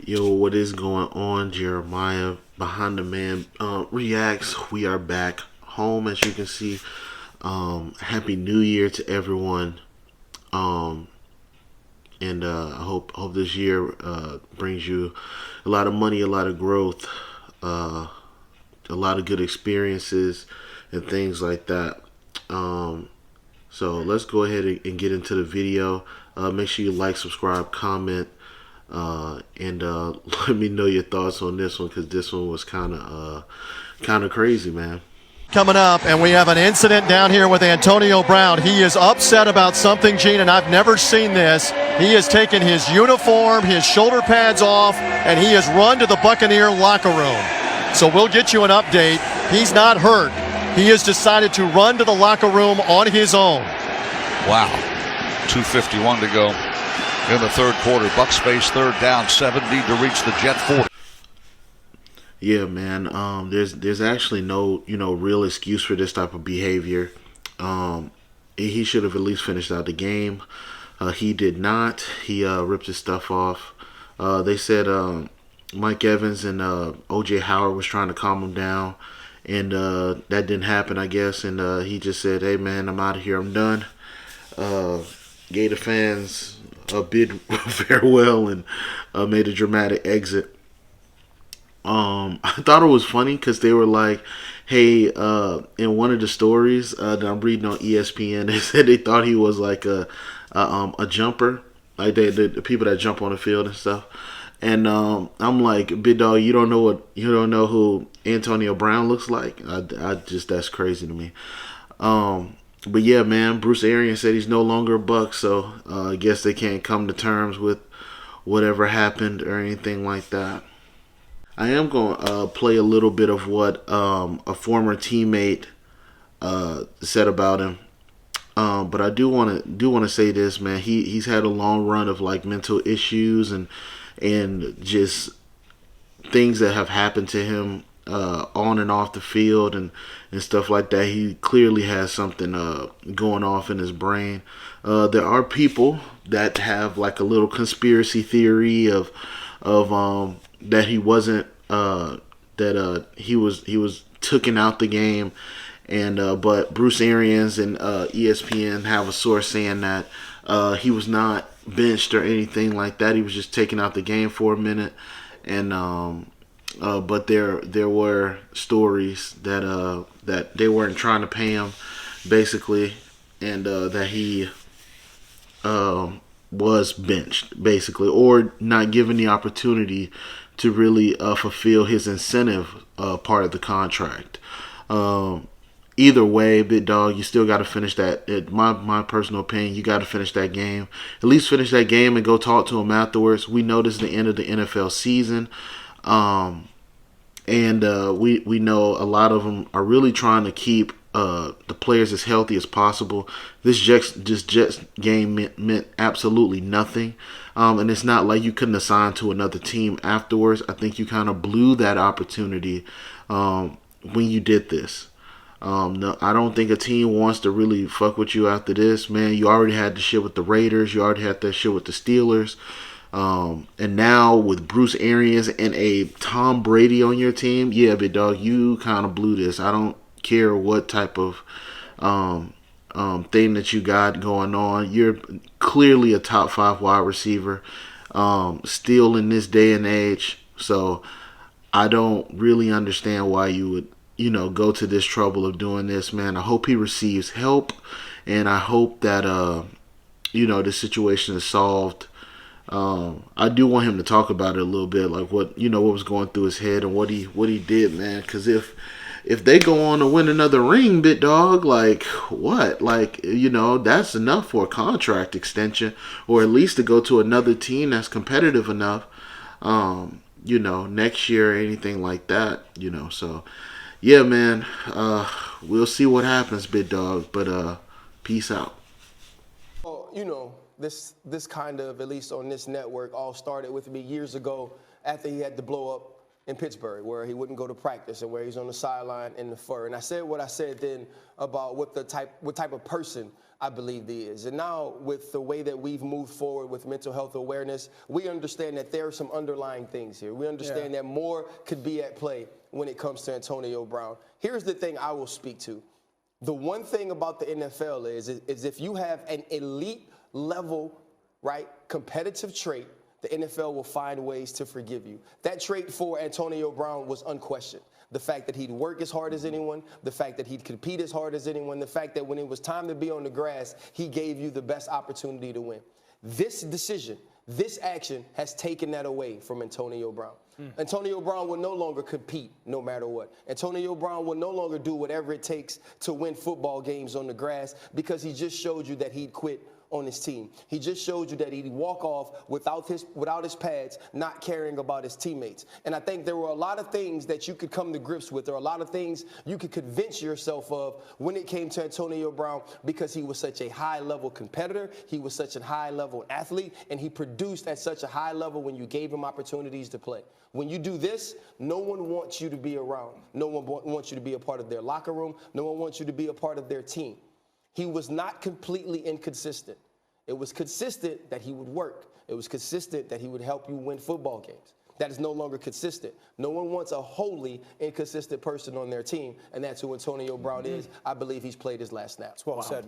Yo, what is going on? Jeremiah Behind the Man reacts. We are back home, as you can see. Happy New Year to everyone. Um, and I hope this year brings you a lot of money, a lot of growth, a lot of good experiences, and things like that. Um, so let's go ahead and get into the video. Make sure you like, subscribe, comment. And let me know your thoughts on this one, because this one was kind of crazy, man. Coming up, and we have an incident down here with Antonio Brown. He is upset about something, Gene, and I've never seen this. He has taken his uniform, his shoulder pads off, and he has run to the Buccaneer locker room. So we'll get you an update. He's not hurt. He has decided to run to the locker room on his own. Wow. 2:51 to go in the third quarter. Bucks face third down, 7 need to reach the Jet 40. Yeah, man. There's actually no real excuse for this type of behavior. He should have at least finished out the game. He did not. He ripped his stuff off. They said Mike Evans and O.J. Howard was trying to calm him down, and that didn't happen, I guess. And he just said, "Hey, man, I'm out of here. I'm done." Gator fans bid farewell and made a dramatic exit. I thought it was funny because they were like, "Hey," in one of the stories that I'm reading on ESPN, they said they thought he was like a jumper, like the people that jump on the field and stuff. And I'm like, "Big dog, you don't know who Antonio Brown looks like?" I just, that's crazy to me. But yeah, man, Bruce Arians said he's no longer a Buck, so I guess they can't come to terms with whatever happened or anything like that. I am going to play a little bit of what a former teammate said about him. But I do want to say this, man. He's had a long run of like mental issues and just things that have happened to him on and off the field and stuff like that. He clearly has something going off in his brain. There are people that have like a little conspiracy theory of that he wasn't he was taken out the game, and but Bruce Arians and ESPN have a source saying that he was not benched or anything like that. He was just taken out the game for a minute, and but there were stories that they weren't trying to pay him, basically, and that he was benched, basically, or not given the opportunity to really fulfill his incentive part of the contract. Either way, big dog, you still got to finish that. My personal opinion, you got to finish that game. At least finish that game and go talk to him afterwards. We know this is the end of the NFL season. And we know a lot of them are really trying to keep the players as healthy as possible. This Jets game meant absolutely nothing. And it's not like you couldn't assign to another team afterwards. I think you kind of blew that opportunity when you did this. No, I don't think a team wants to really fuck with you after this, man. You already had the shit with the Raiders. You already had that shit with the Steelers. And now with Bruce Arians and a Tom Brady on your team, yeah, big dog, you kind of blew this. I don't care what type of thing that you got going on. You're clearly a top 5 wide receiver, still in this day and age. So I don't really understand why you would, go to this trouble of doing this, man. I hope he receives help, and I hope that the situation is solved. I do want him to talk about it a little bit, like what was going through his head and what he did, man. Because if they go on to win another ring, big dog, like what? Like, that's enough for a contract extension, or at least to go to another team that's competitive enough, next year or anything like that, So, yeah, man, we'll see what happens, big dog. But peace out. Well, this kind of, at least on this network, all started with me years ago after he had to blow up in Pittsburgh, where he wouldn't go to practice and where he's on the sideline in the fur. And I said what I said then about what type of person I believe he is. And now with the way that we've moved forward with mental health awareness, we understand that there are some underlying things here. We understand that more could be at play when it comes to Antonio Brown. Here's the thing I will speak to. The one thing about the NFL is if you have an elite level, right, competitive trait, the NFL will find ways to forgive you. That trait for Antonio Brown was unquestioned. The fact that he'd work as hard as anyone, the fact that he'd compete as hard as anyone, the fact that when it was time to be on the grass, he gave you the best opportunity to win. This decision, this action has taken that away from Antonio Brown. Antonio Brown will no longer compete no matter what. Antonio Brown will no longer do whatever it takes to win football games on the grass because he just showed you that he'd quit on his team. He just showed you that he'd walk off without his pads, not caring about his teammates. And I think there were a lot of things that you could come to grips with, or a lot of things you could convince yourself of when it came to Antonio Brown, because he was such a high-level competitor, he was such a high-level athlete, and he produced at such a high level when you gave him opportunities to play. When you do this, no one wants you to be around. No one wants you to be a part of their locker room. No one wants you to be a part of their team. He was not completely inconsistent. It was consistent that he would work. It was consistent that he would help you win football games. That is no longer consistent. No one wants a wholly inconsistent person on their team, and that's who Antonio Brown is. I believe he's played his last snap. Well said.